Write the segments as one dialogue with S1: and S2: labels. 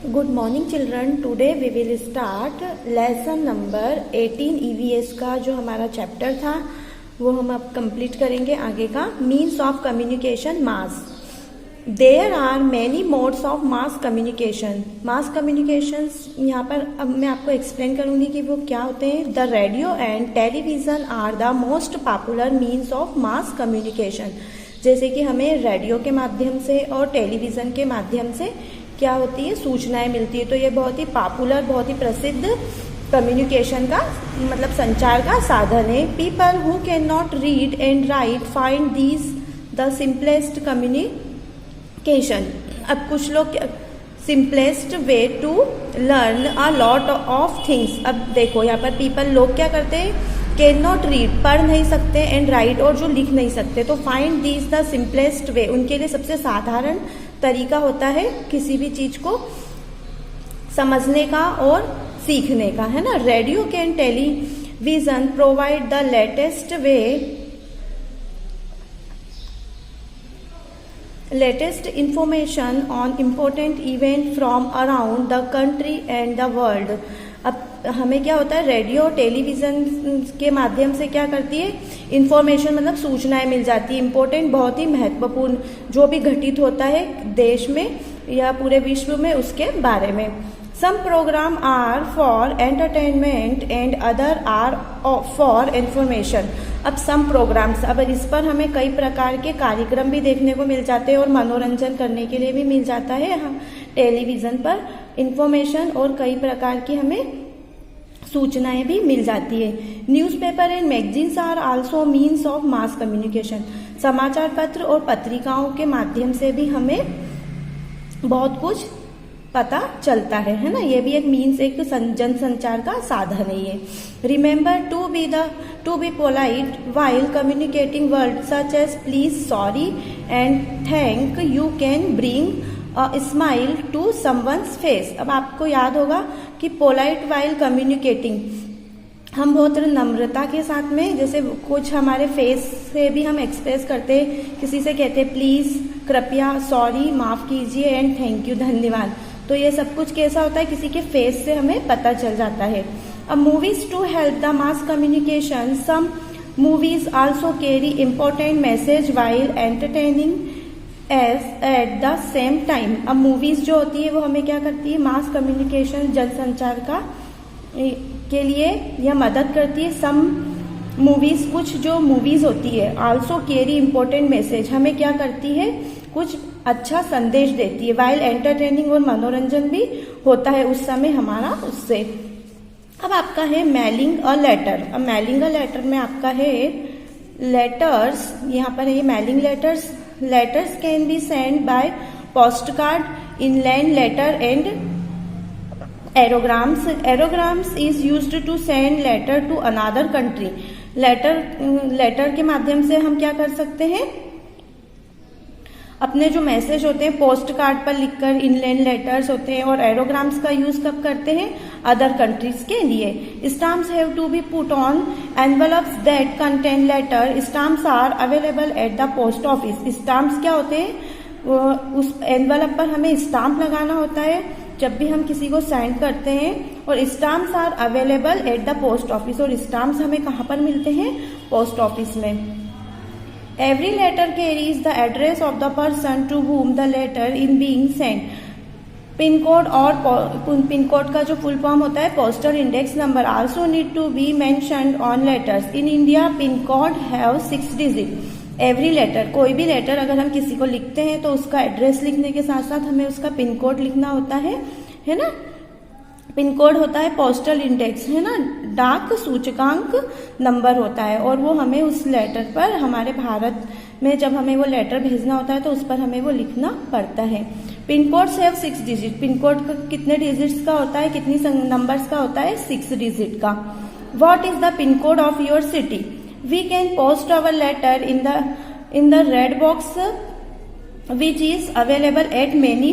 S1: Good morning children. Today we will start lesson number 18 EVS का जो हमारा chapter था वो हम अब कंप्लीट करेंगे। आगे का means of communication mass. There are many modes of mass communication. Mass communication यहाँ पर अब मैं आपको एक्सप्लेन करूंगी कि वो क्या होते हैं। The radio and television are the most popular means of mass communication. जैसे कि हमें रेडियो के माध्यम से और टेलीविज़न के माध्यम से क्या होती है, सूचनाएं मिलती है। तो ये बहुत ही पॉपुलर, बहुत ही प्रसिद्ध कम्युनिकेशन का मतलब संचार का साधन है। People who can not read and write find these the simplest communication. अब कुछ लोग simplest way to learn a lot of things. अब देखो यहाँ पर पीपल लोग क्या करते हैं, कैन नॉट रीड पढ़ नहीं सकते, एंड राइट और जो लिख नहीं सकते। तो find these the simplest way, उनके लिए सबसे साधारण तरीका होता है किसी भी चीज को समझने का और सीखने का, है ना। Radio can television provide the latest information on important event from around the country and the world. अब हमें क्या होता है, रेडियो टेलीविजन के माध्यम से क्या करती है, इंफॉर्मेशन मतलब सूचनाएं मिल जाती है। इम्पोर्टेंट बहुत ही महत्वपूर्ण जो भी घटित होता है देश में या पूरे विश्व में उसके बारे में। Some program are for entertainment and other are for information. अब सम प्रोग्राम्स, अब इस पर हमें कई प्रकार के कार्यक्रम भी देखने को मिल जाते हैं और मनोरंजन करने के लिए भी मिल जाता है हम टेलीविजन पर इंफॉर्मेशन, और कई प्रकार की हमें सूचनाएं भी मिल जाती है। Newspaper and magazines are also means of mass communication. समाचार पत्र और पत्रिकाओं के माध्यम से भी हमें बहुत कुछ पता चलता है ना। ये भी एक मीन्स, एक जनसंचार का साधन है ये। Remember to be polite while communicating word such as please, sorry and thank you can bring smile to someone's face. अब आपको याद होगा कि पोलाइट वाइल कम्युनिकेटिंग, हम बहुत नम्रता के साथ में, जैसे कुछ हमारे फेस से भी हम एक्सप्रेस करते हैं, किसी से कहते हैं प्लीज, कृपया, सॉरी, माफ कीजिए, एंड थैंक यू, धन्यवाद। तो ये सब कुछ कैसा होता है, किसी के फेस से हमें पता चल जाता है। अब movies to help the mass communication. Some movies also carry important message while entertaining at the same time. अब मूवीज जो होती है वो हमें क्या करती है, मास कम्युनिकेशन जनसंचार का के लिए यह मदद करती है। सम मूवीज, कुछ जो मूवीज होती है, आल्सो कैरी इम्पोर्टेंट मैसेज, हमें क्या करती है, कुछ अच्छा संदेश देती है। वाइल एंटरटेनिंग, और मनोरंजन भी होता है उस समय हमारा उससे। अब आपका है मेलिंग अ लेटर। अब मेलिंग अ लेटर में आपका है लेटर्स, यहाँ पर है mailing letters. Letters can be send by post card, inland letter and aerograms. Aerograms is used to send letter to another country. Letter के माध्यम से हम क्या कर सकते हैं, अपने जो मैसेज होते हैं पोस्ट कार्ड पर लिखकर, इनलैंड लेटर्स होते हैं, और एरोग्राम्स का यूज कब करते हैं, अदर कंट्रीज के लिए। Stamps have to be put on envelopes that contain letter. Stamps are available at the post office. Stamps क्या होते हैं, उस एनवेलप पर हमें स्टाम्प लगाना होता है जब भी हम किसी को सेंड करते हैं, और stamps are available at the post office. और स्टाम्प्स हमें कहाँ पर मिलते हैं, पोस्ट ऑफिस में। Every letter carries the address of the person to whom the letter is being sent. Pin code, और पिन कोड का जो फुल फॉर्म होता है postal index number, also need to be mentioned on letters. In India pin code have 6 digit. Every letter, कोई भी letter अगर हम किसी को लिखते हैं तो उसका एड्रेस लिखने के साथ साथ हमें उसका पिन कोड लिखना होता है ना। पिन कोड होता है पोस्टल इंडेक्स, है ना, डाक सूचकांक नंबर होता है, और वो हमें उस लेटर पर, हमारे भारत में जब हमें वो लेटर भेजना होता है तो उस पर हमें वो लिखना पड़ता है। Pin codes have 6 digit. Pin code कितने डिजिट्स का होता है, कितनी नंबर्स का होता है, 6 डिजिट का। What is the pin code of your city? We can post our letter in the red box which is available at many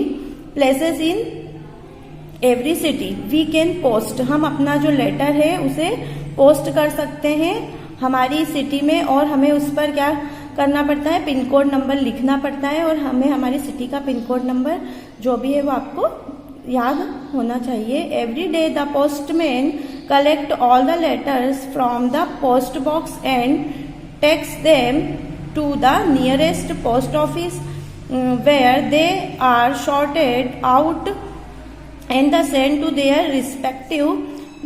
S1: places in every city. We can post, हम अपना जो letter है उसे post कर सकते हैं हमारी city में, और हमें उस पर क्या करना पड़ता है, पिन कोड नंबर लिखना पड़ता है, और हमें हमारी सिटी का पिन कोड नंबर जो भी है वो आपको याद होना चाहिए। Every day the postman collect all the letters from the post box and takes them to the nearest post office where they are sorted out and the sent to their respective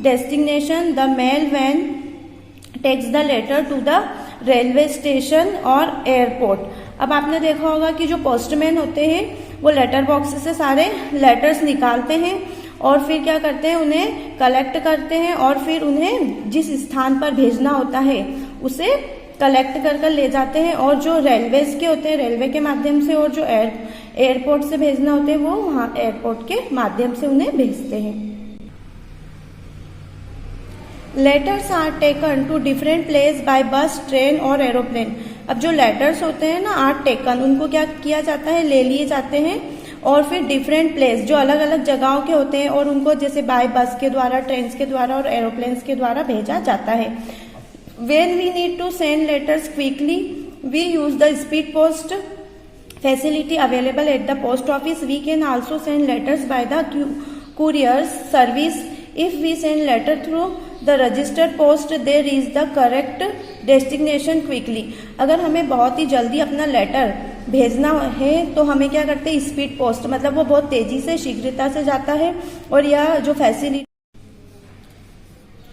S1: destination. The mailman takes the letter to the railway station और airport. अब आपने देखा होगा कि जो postman होते हैं वो लेटर बॉक्स से सारे लेटर्स निकालते हैं और फिर क्या करते हैं, उन्हें कलेक्ट करते हैं और फिर उन्हें जिस स्थान पर भेजना होता है उसे कलेक्ट कर ले जाते हैं। और जो रेलवेज के होते हैं रेलवे के माध्यम से, और जो एयरपोर्ट से भेजना होते हैं वो वहाँ एयरपोर्ट के माध्यम से उन्हें भेजते हैं। Letters are taken to different place by bus, train और एरोप्लेन। अब जो लेटर्स होते हैं ना आर टेकन, उनको क्या किया जाता है, ले लिए जाते हैं और फिर डिफरेंट प्लेस जो अलग अलग जगहों के होते हैं और उनको जैसे बाय बस के द्वारा, ट्रेन के द्वारा और एरोप्लेन के द्वारा भेजा जाता है। When we need to send letters quickly, we use the speed post facility available at the post office. We can also send letters by the courier service. If we send letter through the registered post, they reach the correct destination quickly. अगर हमें बहुत ही जल्दी अपना letter भेजना है तो हमें क्या करते हैं, स्पीड पोस्ट, मतलब वो बहुत तेजी से, शीघ्रता से जाता है। और यह जो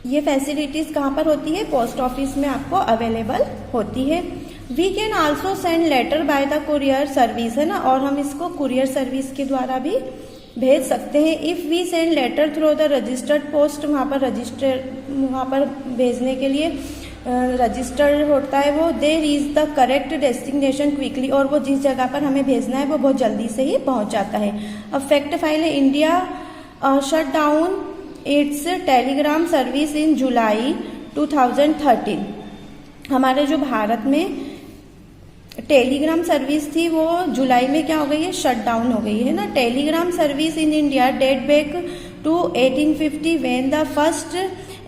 S1: ये फैसिलिटीज कहाँ पर होती है, पोस्ट ऑफिस में आपको अवेलेबल होती है। We can also send letter by the courier service, है ना, और हम इसको कुरियर सर्विस के द्वारा भी भेज सकते हैं। If we send letter through the registered post, वहाँ पर भेजने के लिए रजिस्टर्ड होता है वो, they reach the correct destination quickly, और वो जिस जगह पर हमें भेजना है वो बहुत जल्दी से ही पहुँच जाता है। अब फैक्ट फाइल है, India shut down its telegram service in July 2013। हमारे जो भारत में टेलीग्राम सर्विस थी वो जुलाई में क्या हो गई है, शट डाउन हो गई है ना। Telegram service in India date back to 1850 when the first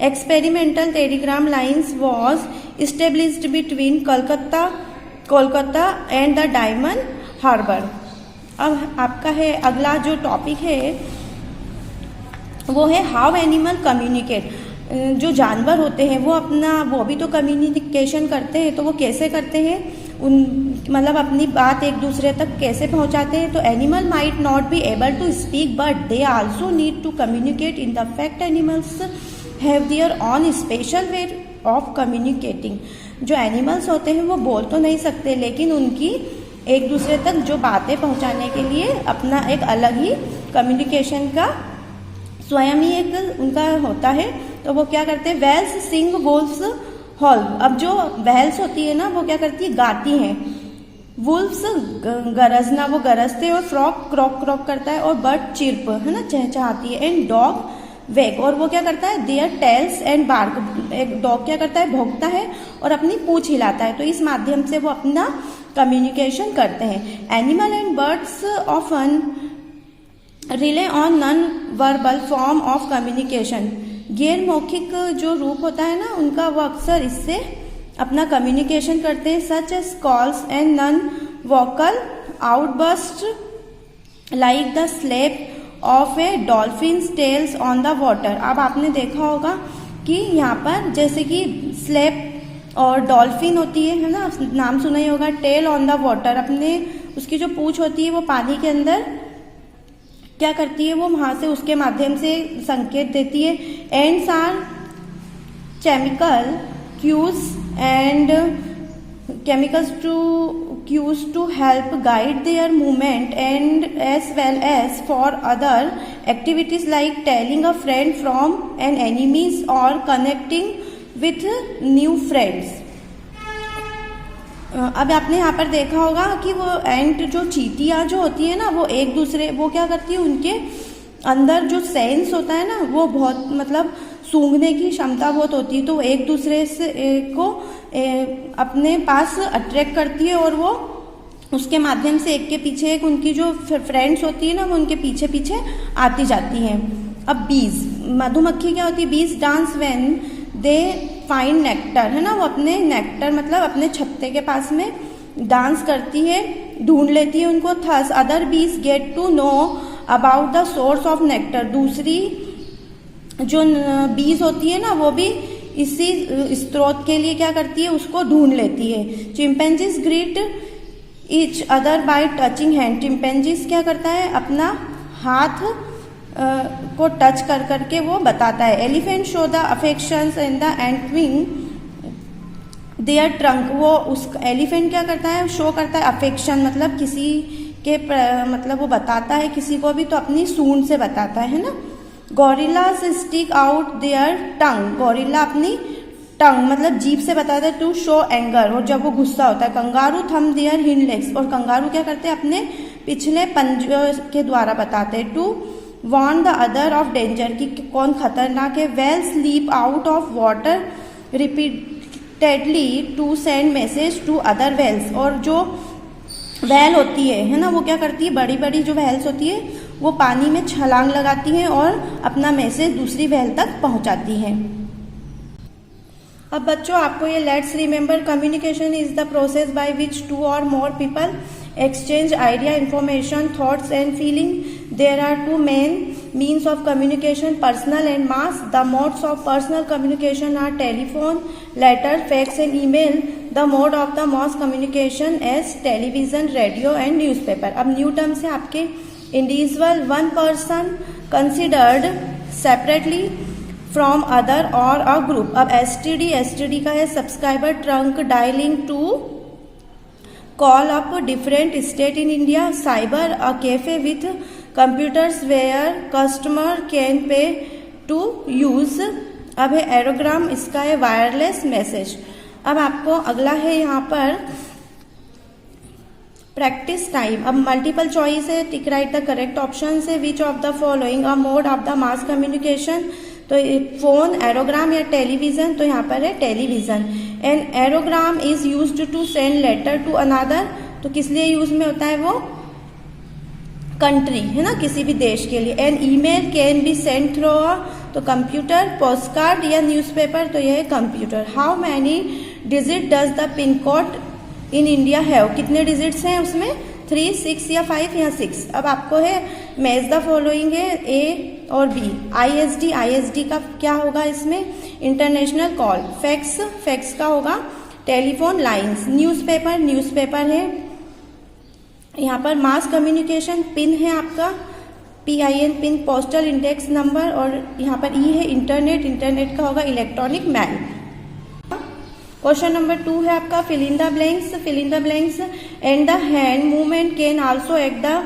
S1: experimental telegram lines was established between Kolkata and the Diamond Harbour. अब आपका है अगला जो टॉपिक है वो है हाउ एनिमल कम्युनिकेट। जो जानवर होते हैं वो भी तो कम्युनिकेशन करते हैं, तो वो कैसे करते हैं, मतलब अपनी बात एक दूसरे तक कैसे पहुंचाते हैं। तो animal might not be able to speak but they also need to communicate. In the fact animals have their own special way of communicating. जो एनिमल्स होते हैं वो बोल तो नहीं सकते, लेकिन उनकी एक दूसरे तक जो बातें पहुंचाने के लिए अपना एक अलग ही कम्युनिकेशन का स्वयं ही एक उनका होता है। तो वो क्या करते हैं, वेल्स सिंग वुल्फ्स हॉल। अब जो वेल्स होती है ना वो क्या करती है, गाती हैं। वुल्फ्स गरजना, वो गरजते हैं, और फ्रॉक क्रॉक क्रॉक करता है, और बर्ड चिर्प, है ना, चहचहाती है। एंड डॉग वेग, और वो क्या करता है, देयर टेल्स एंड बार्क। एक डॉग क्या करता है, भौंकता है और अपनी पूंछ हिलाता है। तो इस माध्यम से वो अपना कम्युनिकेशन करते हैं। Animal and birds often relay on non verbal form of communication. गैर मौखिक जो रूप होता है ना उनका, वो अक्सर इससे अपना कम्युनिकेशन करते हैं। Such as calls and non vocal outburst like the slap of a dolphin tails on the water. अब आपने देखा होगा कि यहाँ पर जैसे कि स्लेप और डॉल्फिन होती है ना, नाम सुना ही होगा। टेल ऑन द वाटर, अपने उसकी जो पूंछ होती है वो पानी के अंदर क्या करती है, वो वहां से उसके माध्यम से संकेत देती है। Ants are chemical cues and chemicals to cues to help guide their movement and as well as for other activities like telling a friend from an enemies or connecting with new friends. अब आपने यहाँ पर देखा होगा कि वो एंट जो चींटियाँ जो होती है ना, वो एक दूसरे, वो क्या करती है, उनके अंदर जो सेंस होता है ना वो बहुत, मतलब सूंघने की क्षमता बहुत होती है, तो एक दूसरे से को अपने पास अट्रैक्ट करती है और वो उसके माध्यम से एक के पीछे एक उनकी जो फ्रेंड्स होती है ना वो उनके पीछे पीछे आती जाती हैं। अब बीज, मधुमक्खी क्या होती है, बीज dance when they find nectar, है ना, वो अपने नेक्टर मतलब अपने छत्ते के पास में डांस करती है, ढूंढ लेती है उनको। Thus other bees get to know about the source of nectar, दूसरी जो बीज होती है ना वो भी इसी स्रोत के लिए क्या करती है, उसको ढूंढ लेती है। Chimpanzees greet each other by touching hand, chimpanzees क्या करता है, अपना हाथ को टच कर करके वो बताता है। Elephant show the affections and the entwining their trunk, वो उस एलिफेंट क्या करता है, शो करता है अफेक्शन, मतलब किसी के मतलब वो बताता है किसी को भी तो अपनी सूंड से बताता है ना। Gorillas stick out their tongue, gorilla अपनी टंग मतलब जीभ से बताता है टू शो एंगर, और जब वो गुस्सा होता है। कंगारू थम देयर हिंड लेग्स, और कंगारू क्या करते हैं, अपने पिछले पंजों के द्वारा बताते हैं। To warn the other of danger, कि कौन खतरनाक है। Whales leap out of water repeatedly to send message to other whales, और जो वेल होती है ना, वो क्या करती है, बड़ी बड़ी जो वेल्स होती है वो पानी में छलांग लगाती हैं और अपना मैसेज दूसरी वेल तक पहुंचाती हैं। अब बच्चों आपको ये let's remember, communication is the process by which two और more people exchange idea, information, thoughts and feeling. There are two main means of communication, personal and mass. The modes of personal communication are telephone, letter, fax and email. The mode of the mass communication is television, radio and newspaper. अब new term से आपके individual, one person considered separately from other or a group. अब STD का है subscriber trunk dialing to call up different state in India. Cyber, a cafe with computers where customer can pay to use. अब है एरोग्राम, इसका है wireless message. अब आपको अगला है यहाँ पर प्रैक्टिस टाइम। अब मल्टीपल चॉइस है, tick right the correct option है। Which of the following a mode of the mass communication, तो फोन, एरोग्राम या टेलीविजन, तो यहाँ पर है television. An aerogram is used to send letter to another, तो किस लिए यूज में होता है, वो कंट्री है ना, किसी भी देश के लिए। An email can be send through a, तो कंप्यूटर, पोस्टकार्ड या न्यूज़पेपर, तो यह है computer. How many digit does the pin code in India have, कितने डिजिट्स हैं उसमें, 3, 6 या 5 या 6। अब आपको है मैच द फॉलोइंग है ए और बी। ISD का क्या होगा इसमें, इंटरनेशनल कॉल। फैक्स का होगा टेलीफोन लाइंस। न्यूज़पेपर है यहाँ पर। मास कम्युनिकेशन, पिन है आपका PIN pin, postal index number, और यहाँ पर ई है इंटरनेट का होगा इलेक्ट्रॉनिक मेल। क्वेश्चन नंबर 2 है आपका fill in the blanks and the hand movement can also act the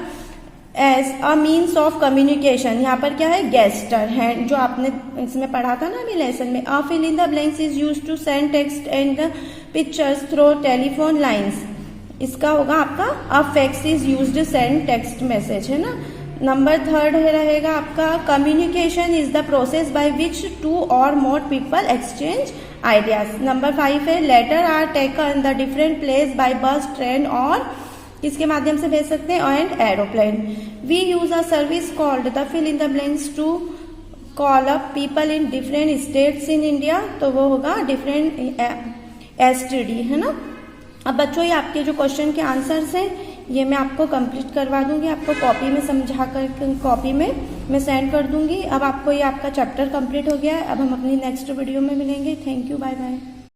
S1: as a means of communication. यहाँ पर क्या है, गेस्टर हैंड, जो आपने इसमें पढ़ा था ना अभी लेसन में। A fill in the blanks is used to send text and pictures through telephone lines, इसका होगा आपका a fax is used send text message, है ना। नंबर 3 रहेगा आपका communication is the process by which 2 और more people exchange ideas. Number 5 है letter are taken the different place by bus, train और किसके माध्यम से भेज सकते हैं, and aeroplane. We use a service called the fill in the blanks to call up people in different states in India, तो वो होगा डिफरेंट STD, है ना। अब बच्चों ये आपके जो क्वेश्चन के आंसर्स हैं ये मैं आपको कंप्लीट करवा दूंगी, आपको कॉपी में समझा कर कॉपी में मैं सेंड कर दूंगी। अब आपको ये आपका चैप्टर कंप्लीट हो गया है। अब हम अपनी नेक्स्ट वीडियो में मिलेंगे। Thank you, bye bye.